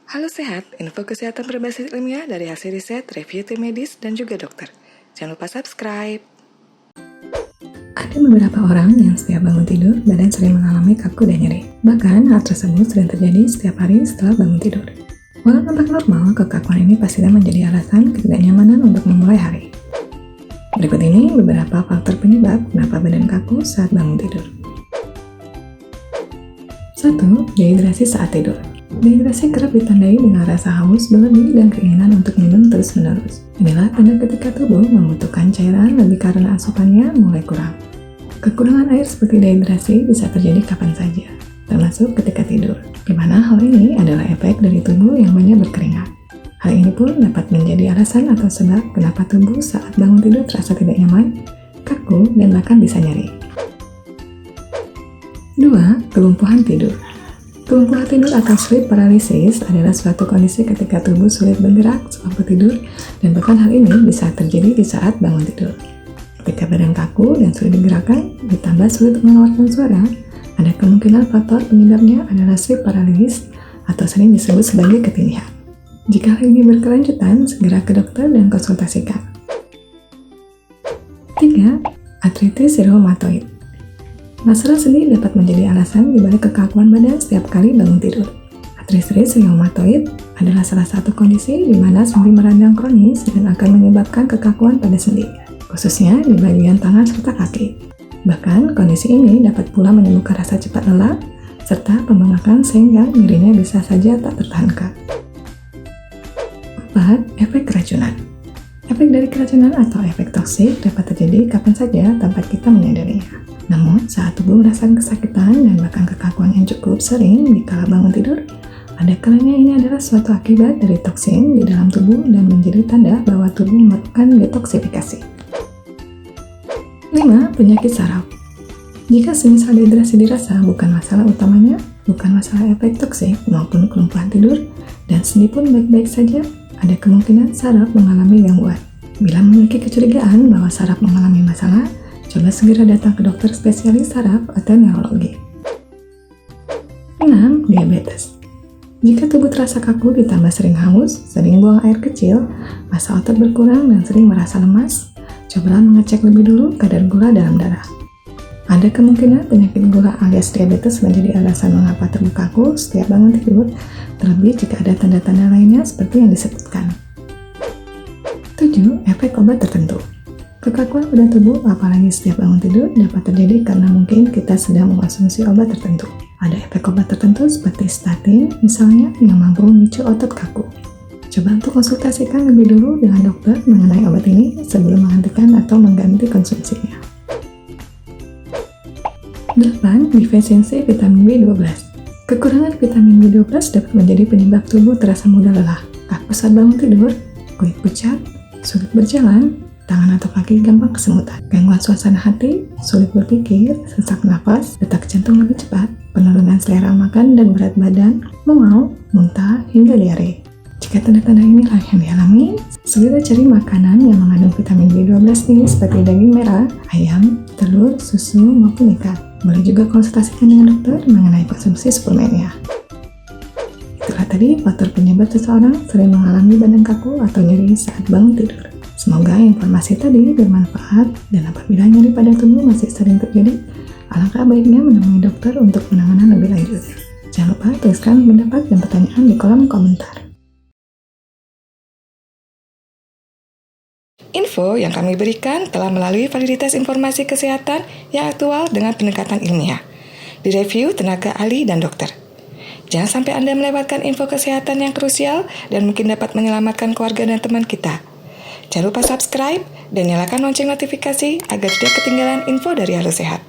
Halo Sehat, info kesehatan berbasis ilmiah dari hasil riset, review tim medis, dan juga dokter. Jangan lupa subscribe. Ada beberapa orang yang setiap bangun tidur, badan sering mengalami kaku dan nyeri. Bahkan, hal tersebut sering terjadi setiap hari setelah bangun tidur. Walau nampak normal, kekakuan ini pastilah menjadi alasan ketidaknyamanan untuk memulai hari. Berikut ini beberapa faktor penyebab kenapa badan kaku saat bangun tidur. 1. Dehidrasi saat tidur. Dehidrasi kerap ditandai dengan rasa haus berlebih dan keinginan untuk minum terus-menerus. Inilah tanda ketika tubuh membutuhkan cairan lebih karena asupannya mulai kurang. Kekurangan air seperti dehidrasi bisa terjadi kapan saja, termasuk ketika tidur, di mana hal ini adalah efek dari tubuh yang banyak berkeringat. Hal ini pun dapat menjadi alasan atau sebab kenapa tubuh saat bangun tidur terasa tidak nyaman, kaku, dan bahkan bisa nyeri. 2. Kelumpuhan tidur. Kelumpuhan tidur atau sleep paralysis adalah suatu kondisi ketika tubuh sulit bergerak sewaktu tidur, dan bahkan hal ini bisa terjadi di saat bangun tidur. Ketika badan kaku dan sulit digerakkan, ditambah sulit mengeluarkan suara, ada kemungkinan faktor penyebabnya adalah sleep paralysis atau sering disebut sebagai ketindihan. Jika hal ini berkelanjutan, segera ke dokter dan konsultasikan. 3. Artritis reumatoid. Masalah sendi dapat menjadi alasan dibalik kekakuan badan setiap kali bangun tidur. Artritis reumatoid adalah salah satu kondisi di mana sendi meradang kronis dan akan menyebabkan kekakuan pada sendi, khususnya di bagian tangan serta kaki. Bahkan, kondisi ini dapat pula menyebabkan rasa cepat lelah, serta pembengkakan sehingga nyerinya bisa saja tak tertahankan. 4. Efek keracunan. Efek dari keracunan atau efek toksik dapat terjadi kapan saja tanpa kita menyadarinya. Namun, saat tubuh merasakan kesakitan dan bahkan kekakuan yang cukup sering di kala bangun tidur, ada kalanya ini adalah suatu akibat dari toksin di dalam tubuh dan menjadi tanda bahwa tubuh melakukan detoksifikasi. 5. Penyakit saraf. Jika semisal dehidrasi dirasa bukan masalah utamanya, bukan masalah efek toksik maupun kelumpuhan tidur, dan sendi pun baik-baik saja, ada kemungkinan saraf mengalami gangguan. Bila memiliki kecurigaan bahwa saraf mengalami masalah, coba segera datang ke dokter spesialis saraf atau neurologi. 6. Diabetes. Jika tubuh terasa kaku ditambah sering haus, sering buang air kecil, massa otot berkurang dan sering merasa lemas, cobalah mengecek lebih dulu kadar gula dalam darah. Ada kemungkinan penyakit gula alias diabetes menjadi alasan mengapa tubuh kaku setiap bangun tidur, terlebih jika ada tanda-tanda lainnya seperti yang disebutkan. 7. Efek obat tertentu. Kekakuan pada tubuh, apalagi setiap bangun tidur, dapat terjadi karena mungkin kita sedang mengkonsumsi obat tertentu. Ada efek obat tertentu seperti statin, misalnya, yang mampu memicu otot kaku. Coba untuk konsultasikan lebih dulu dengan dokter mengenai obat ini sebelum menghentikan atau mengganti konsumsinya. 8. Defisiensi vitamin B12. Kekurangan vitamin B12 dapat menjadi penyebab tubuh terasa mudah lelah, kaku saat bangun tidur, kulit pucat, sulit berjalan, tangan atau kaki gampang kesemutan, gangguan suasana hati, sulit berpikir, sesak nafas, detak jantung lebih cepat, penurunan selera makan dan berat badan, mual, muntah, hingga diare. Jika tanda-tanda inilah yang dialami, segera cari makanan yang mengandung vitamin B12 tinggi seperti daging merah, ayam, telur, susu, maupun ikan. Boleh juga konsultasikan dengan dokter mengenai konsumsi suplemennya. Itulah tadi faktor penyebab seseorang sering mengalami badan kaku atau nyeri saat bangun tidur. Semoga informasi tadi bermanfaat, dan apabila nyeri pada tubuh masih sering terjadi, alangkah baiknya menemui dokter untuk penanganan lebih lanjut. Jangan lupa tuliskan pendapat dan pertanyaan di kolom komentar. Info yang kami berikan telah melalui validitas informasi kesehatan yang aktual dengan pendekatan ilmiah, direview tenaga ahli dan dokter. Jangan sampai Anda melewatkan info kesehatan yang krusial dan mungkin dapat menyelamatkan keluarga dan teman kita. Jangan lupa subscribe dan nyalakan lonceng notifikasi agar tidak ketinggalan info dari Halo Sehat.